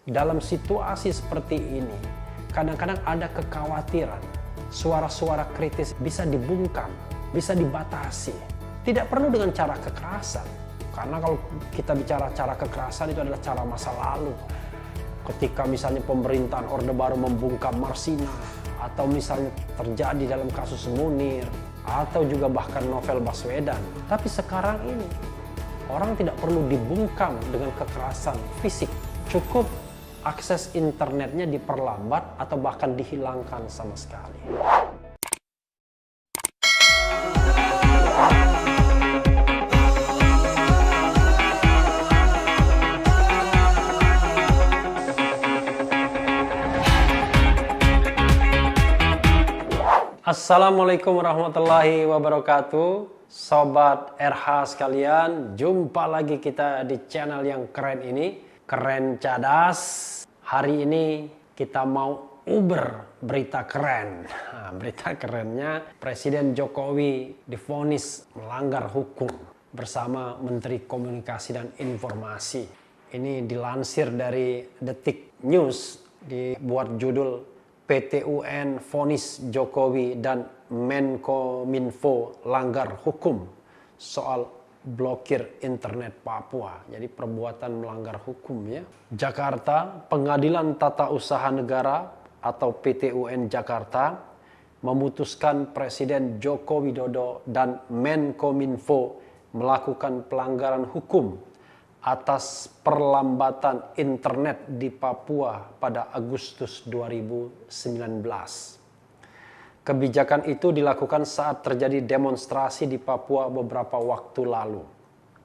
Dalam situasi seperti ini, kadang-kadang ada kekhawatiran, suara-suara kritis bisa dibungkam, bisa dibatasi. Tidak perlu dengan cara kekerasan, karena kalau kita bicara cara kekerasan itu adalah cara masa lalu. Ketika misalnya pemerintahan Orde Baru membungkam Marsina, atau misalnya terjadi dalam kasus Munir, atau juga bahkan novel Baswedan. Tapi sekarang ini, orang tidak perlu dibungkam dengan kekerasan fisik. Cukup akses internetnya diperlambat atau bahkan dihilangkan sama sekali. Assalamualaikum warahmatullahi wabarakatuh. Sobat RH sekalian, jumpa lagi kita di channel yang keren ini, Keren Cadas. Hari ini kita mau uber berita keren. Nah, berita kerennya Presiden Jokowi divonis melanggar hukum bersama Menteri Komunikasi dan Informasi. Ini dilansir dari Detik News, dibuat judul PT UN vonis Jokowi dan Menkominfo langgar hukum soal blokir internet Papua. Jadi perbuatan melanggar hukum ya. Jakarta, Pengadilan Tata Usaha Negara atau PT UN Jakarta memutuskan Presiden Joko Widodo dan Menkominfo melakukan pelanggaran hukum atas perlambatan internet di Papua pada Agustus 2019. Kebijakan itu dilakukan saat terjadi demonstrasi di Papua beberapa waktu lalu.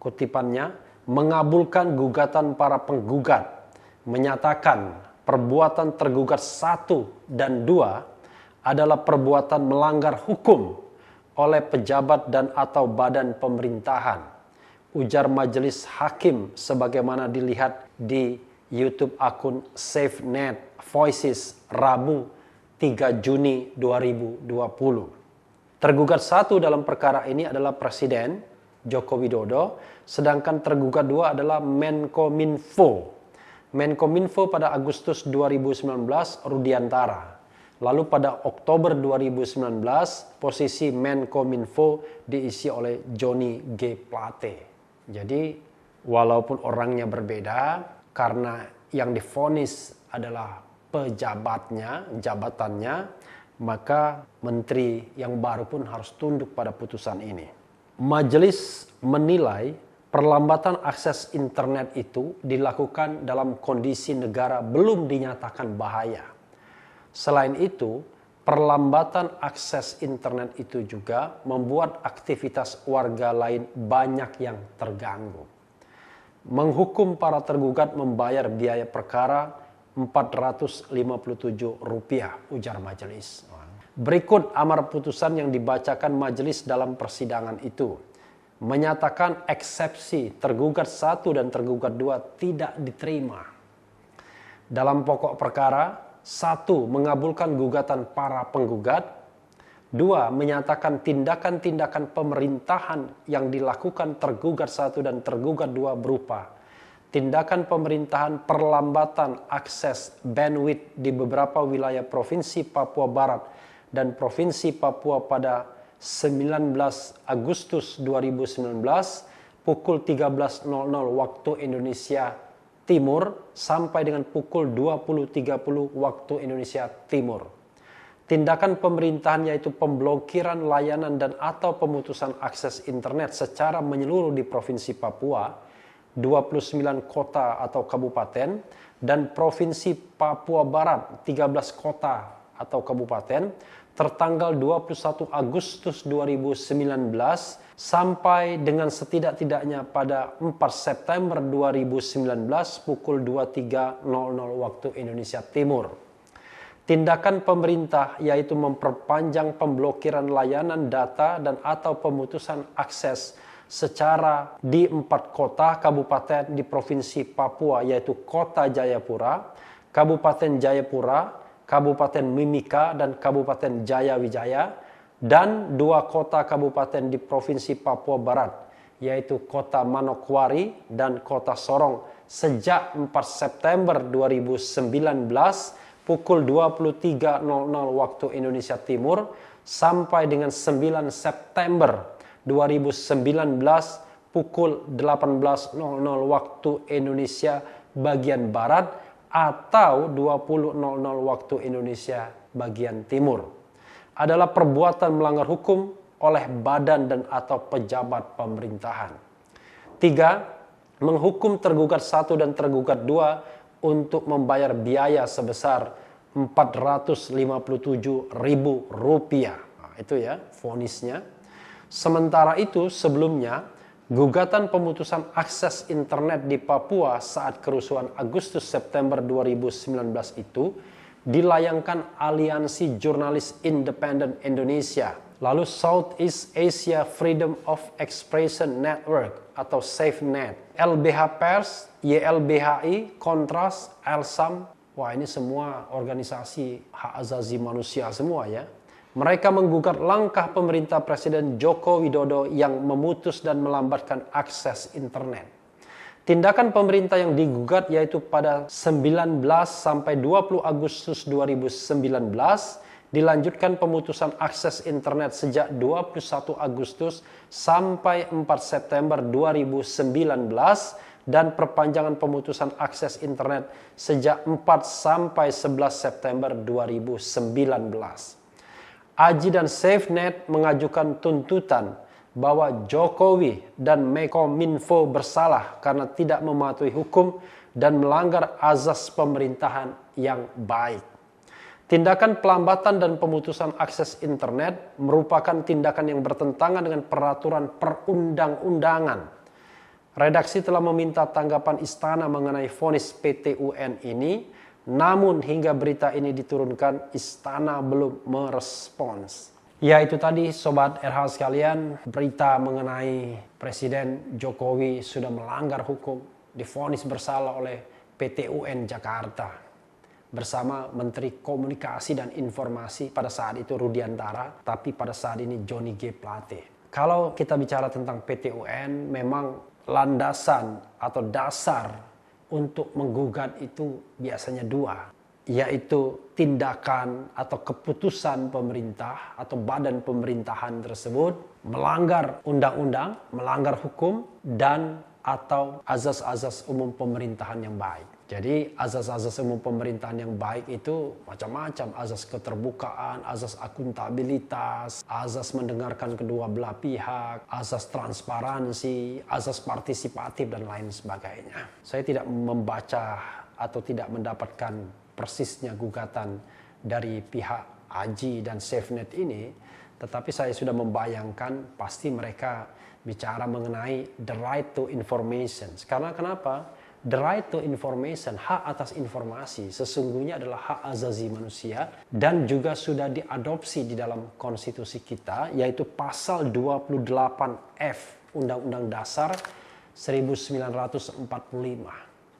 Kutipannya, mengabulkan gugatan para penggugat, menyatakan perbuatan tergugat 1 dan 2 adalah perbuatan melanggar hukum oleh pejabat dan atau badan pemerintahan. Ujar majelis hakim sebagaimana dilihat di YouTube akun SafeNet Voices Rabu 3 Juni 2020. Tergugat 1 dalam perkara ini adalah Presiden Joko Widodo, sedangkan tergugat 2 adalah Menkominfo. Menkominfo pada Agustus 2019 Rudiantara. Lalu pada Oktober 2019 posisi Menkominfo diisi oleh Johnny G. Plate. Jadi walaupun orangnya berbeda, karena yang divonis adalah jabatannya, maka menteri yang baru pun harus tunduk pada putusan ini. Majelis menilai perlambatan akses internet itu dilakukan dalam kondisi negara belum dinyatakan bahaya. Selain itu, perlambatan akses internet itu juga membuat aktivitas warga lain banyak yang terganggu. Menghukum para tergugat membayar biaya perkara Rp457, ujar majelis. Berikut amar putusan yang dibacakan majelis dalam persidangan itu. Menyatakan eksepsi tergugat 1 dan tergugat 2 tidak diterima. Dalam pokok perkara, 1. Mengabulkan gugatan para penggugat. 2. Menyatakan tindakan-tindakan pemerintahan yang dilakukan tergugat 1 dan tergugat 2 berupa tindakan pemerintahan perlambatan akses bandwidth di beberapa wilayah Provinsi Papua Barat dan Provinsi Papua pada 19 Agustus 2019 pukul 13.00 waktu Indonesia Timur sampai dengan pukul 20.30 waktu Indonesia Timur. Tindakan pemerintahan yaitu pemblokiran layanan dan atau pemutusan akses internet secara menyeluruh di Provinsi Papua, 29 kota atau kabupaten, dan Provinsi Papua Barat, 13 kota atau kabupaten, tertanggal 21 Agustus 2019 sampai dengan setidak-tidaknya pada 4 September 2019 pukul 23.00 waktu Indonesia Timur. Tindakan pemerintah yaitu memperpanjang pemblokiran layanan data dan atau pemutusan akses secara di 4 kota kabupaten di Provinsi Papua yaitu Kota Jayapura, Kabupaten Jayapura, Kabupaten Mimika, dan Kabupaten Jayawijaya, dan 2 kota kabupaten di Provinsi Papua Barat, yaitu Kota Manokwari dan Kota Sorong, sejak 4 September 2019 pukul 23.00 waktu Indonesia Timur sampai dengan 9 September 2019 pukul 18.00 waktu Indonesia bagian Barat atau 20.00 waktu Indonesia bagian Timur adalah perbuatan melanggar hukum oleh badan dan atau pejabat pemerintahan. 3. Menghukum tergugat 1 dan tergugat 2 untuk membayar biaya sebesar Rp457.000. Nah, itu ya vonisnya. Sementara itu sebelumnya gugatan pemutusan akses internet di Papua saat kerusuhan Agustus-September 2019 itu dilayangkan Aliansi Jurnalis Independen Indonesia, lalu Southeast Asia Freedom of Expression Network atau SafeNet, LBH Pers, YLBHI, Kontras, Elsam. Wah, ini semua organisasi hak asasi manusia semua ya. Mereka menggugat langkah pemerintah Presiden Joko Widodo yang memutus dan melambatkan akses internet. Tindakan pemerintah yang digugat yaitu pada 19 sampai 20 Agustus 2019 dilanjutkan pemutusan akses internet sejak 21 Agustus sampai 4 September 2019 dan perpanjangan pemutusan akses internet sejak 4 sampai 11 September 2019. AJI dan SafeNet mengajukan tuntutan bahwa Jokowi dan Menkominfo bersalah karena tidak mematuhi hukum dan melanggar azas pemerintahan yang baik. Tindakan pelambatan dan pemutusan akses internet merupakan tindakan yang bertentangan dengan peraturan perundang-undangan. Redaksi telah meminta tanggapan istana mengenai vonis PT UN ini. Namun hingga berita ini diturunkan, istana belum merespons. Ya, itu tadi Sobat RH sekalian, berita mengenai Presiden Jokowi sudah melanggar hukum, divonis bersalah oleh PT UN Jakarta bersama Menteri Komunikasi dan Informasi pada saat itu Rudiantara, tapi pada saat ini Johnny G. Plate. Kalau kita bicara tentang PT UN, memang landasan atau dasar untuk menggugat itu biasanya dua, yaitu tindakan atau keputusan pemerintah atau badan pemerintahan tersebut melanggar undang-undang, melanggar hukum, dan atau azas-azas umum pemerintahan yang baik. Jadi azas-azas umum pemerintahan yang baik itu macam-macam. Azas keterbukaan, azas akuntabilitas, azas mendengarkan kedua belah pihak, azas transparansi, azas partisipatif, dan lain sebagainya. Saya tidak membaca atau tidak mendapatkan persisnya gugatan dari pihak AJI dan SafeNet ini, tetapi saya sudah membayangkan pasti mereka bicara mengenai the right to information. Karena kenapa? The right to information, hak atas informasi, sesungguhnya adalah hak asasi manusia dan juga sudah diadopsi di dalam konstitusi kita, yaitu pasal 28F Undang-Undang Dasar 1945.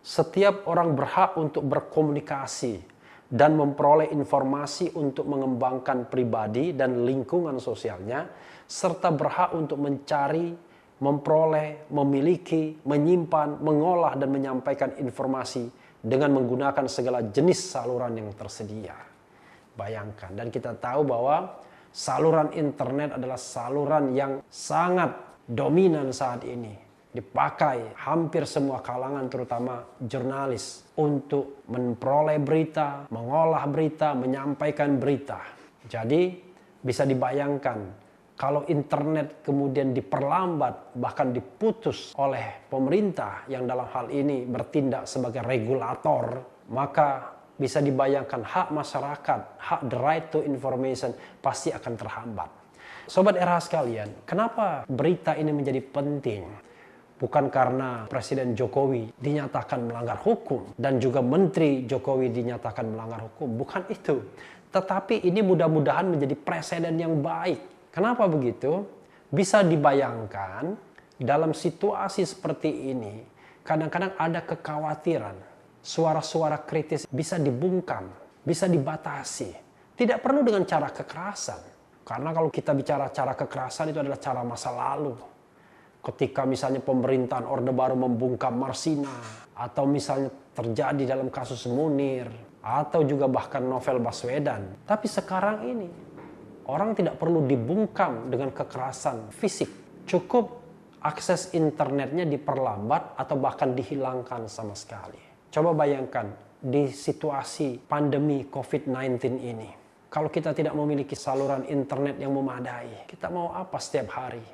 Setiap orang berhak untuk berkomunikasi dan memperoleh informasi untuk mengembangkan pribadi dan lingkungan sosialnya, serta berhak untuk mencari, memperoleh, memiliki, menyimpan, mengolah, dan menyampaikan informasi dengan menggunakan segala jenis saluran yang tersedia. Bayangkan, dan kita tahu bahwa saluran internet adalah saluran yang sangat dominan saat ini. Dipakai hampir semua kalangan, terutama jurnalis, untuk memperoleh berita, mengolah berita, menyampaikan berita. Jadi bisa dibayangkan, kalau internet kemudian diperlambat, bahkan diputus oleh pemerintah yang dalam hal ini bertindak sebagai regulator, maka bisa dibayangkan hak masyarakat, hak the right to information pasti akan terhambat. Sobat RH sekalian, kenapa berita ini menjadi penting? Bukan karena Presiden Jokowi dinyatakan melanggar hukum dan juga Menteri Jokowi dinyatakan melanggar hukum. Bukan itu. Tetapi ini mudah-mudahan menjadi presiden yang baik. Kenapa begitu? Bisa dibayangkan dalam situasi seperti ini, kadang-kadang ada kekhawatiran. Suara-suara kritis bisa dibungkam, bisa dibatasi. Tidak perlu dengan cara kekerasan. Karena kalau kita bicara cara kekerasan itu adalah cara masa lalu. Ketika misalnya pemerintahan Orde Baru membungkam Marsina, atau misalnya terjadi dalam kasus Munir, atau juga bahkan novel Baswedan. Tapi sekarang ini, orang tidak perlu dibungkam dengan kekerasan fisik. Cukup akses internetnya diperlambat atau bahkan dihilangkan sama sekali. Coba bayangkan di situasi pandemi COVID-19 ini. Kalau kita tidak memiliki saluran internet yang memadai, kita mau apa setiap hari?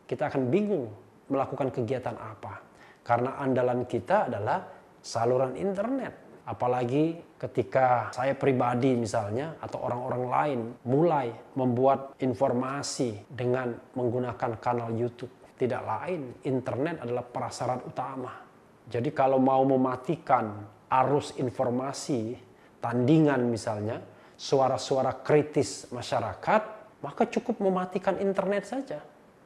Kita akan bingung melakukan kegiatan apa. Karena andalan kita adalah saluran internet. Apalagi ketika saya pribadi misalnya atau orang-orang lain mulai membuat informasi dengan menggunakan kanal YouTube. Tidak lain, internet adalah prasyarat utama. Jadi kalau mau mematikan arus informasi, tandingan misalnya, suara-suara kritis masyarakat, maka cukup mematikan internet saja.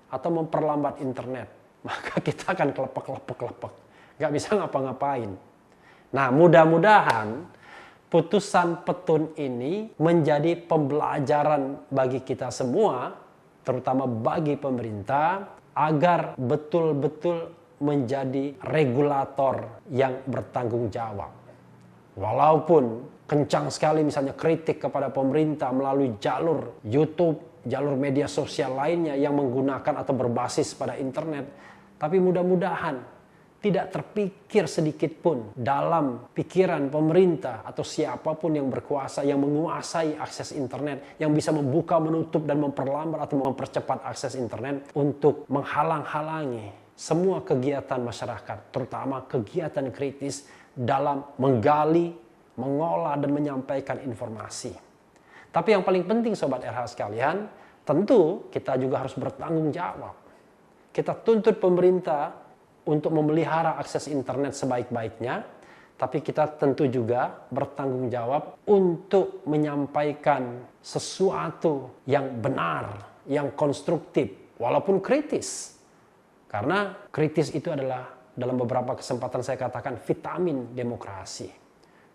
Atau memperlambat internet, maka kita akan kelepek-kelepek, nggak bisa ngapa-ngapain. Nah, mudah-mudahan putusan Petun ini menjadi pembelajaran bagi kita semua, terutama bagi pemerintah, agar betul-betul menjadi regulator yang bertanggung jawab. Walaupun kencang sekali misalnya kritik kepada pemerintah melalui jalur YouTube, jalur media sosial lainnya yang menggunakan atau berbasis pada internet. Tapi mudah-mudahan tidak terpikir sedikit pun dalam pikiran pemerintah atau siapapun yang berkuasa, yang menguasai akses internet, yang bisa membuka, menutup, dan memperlambat atau mempercepat akses internet untuk menghalang-halangi semua kegiatan masyarakat, terutama kegiatan kritis dalam menggali, mengolah, dan menyampaikan informasi. Tapi yang paling penting Sobat RH sekalian, tentu kita juga harus bertanggung jawab. Kita tuntut pemerintah untuk memelihara akses internet sebaik-baiknya, tapi kita tentu juga bertanggung jawab untuk menyampaikan sesuatu yang benar, yang konstruktif, walaupun kritis. Karena kritis itu adalah dalam beberapa kesempatan saya katakan vitamin demokrasi.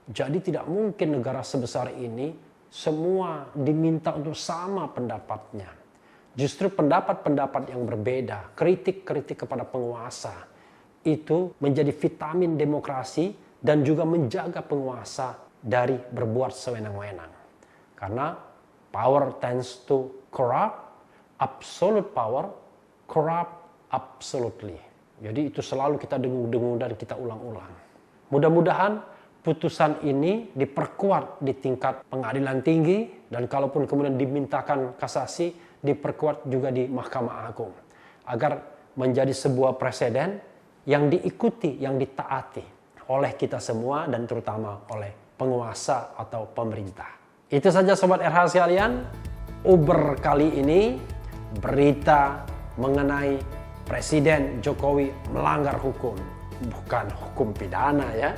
Jadi tidak mungkin negara sebesar ini semua diminta untuk sama pendapatnya. Justru pendapat-pendapat yang berbeda, kritik-kritik kepada penguasa, itu menjadi vitamin demokrasi dan juga menjaga penguasa dari berbuat sewenang-wenang. Karena power tends to corrupt, absolute power corrupt absolutely. Jadi itu selalu kita dengung-dengung dan kita ulang-ulang. Mudah-mudahan putusan ini diperkuat di tingkat pengadilan tinggi, dan kalaupun kemudian dimintakan kasasi, diperkuat juga di Mahkamah Agung. Agar menjadi sebuah presiden yang diikuti, yang ditaati oleh kita semua dan terutama oleh penguasa atau pemerintah. Itu saja Sobat RH sekalian, Uber kali ini berita mengenai Presiden Jokowi melanggar hukum. Bukan hukum pidana ya,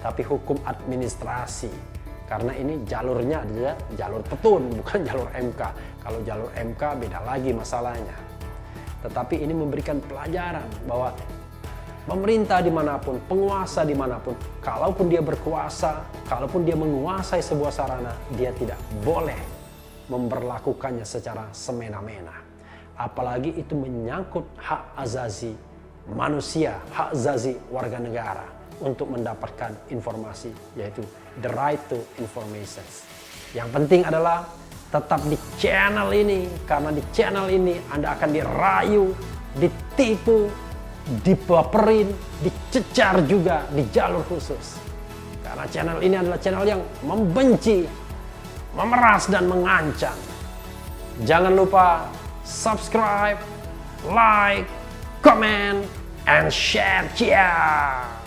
tapi hukum administrasi. Karena ini jalurnya adalah jalur Petun, bukan jalur MK. Kalau jalur MK beda lagi masalahnya. Tetapi ini memberikan pelajaran bahwa pemerintah dimanapun, penguasa dimanapun, kalaupun dia berkuasa, kalaupun dia menguasai sebuah sarana, dia tidak boleh memperlakukannya secara semena-mena. Apalagi itu menyangkut hak azazi manusia, hak azazi warga negara untuk mendapatkan informasi, yaitu the right to information. Yang penting adalah tetap di channel ini, karena di channel ini Anda akan dirayu, ditipu, dibaperin, dicecar juga di jalur khusus. Karena channel ini adalah channel yang membenci, memeras, dan mengancam. Jangan lupa subscribe, like, comment, and share. Ciao.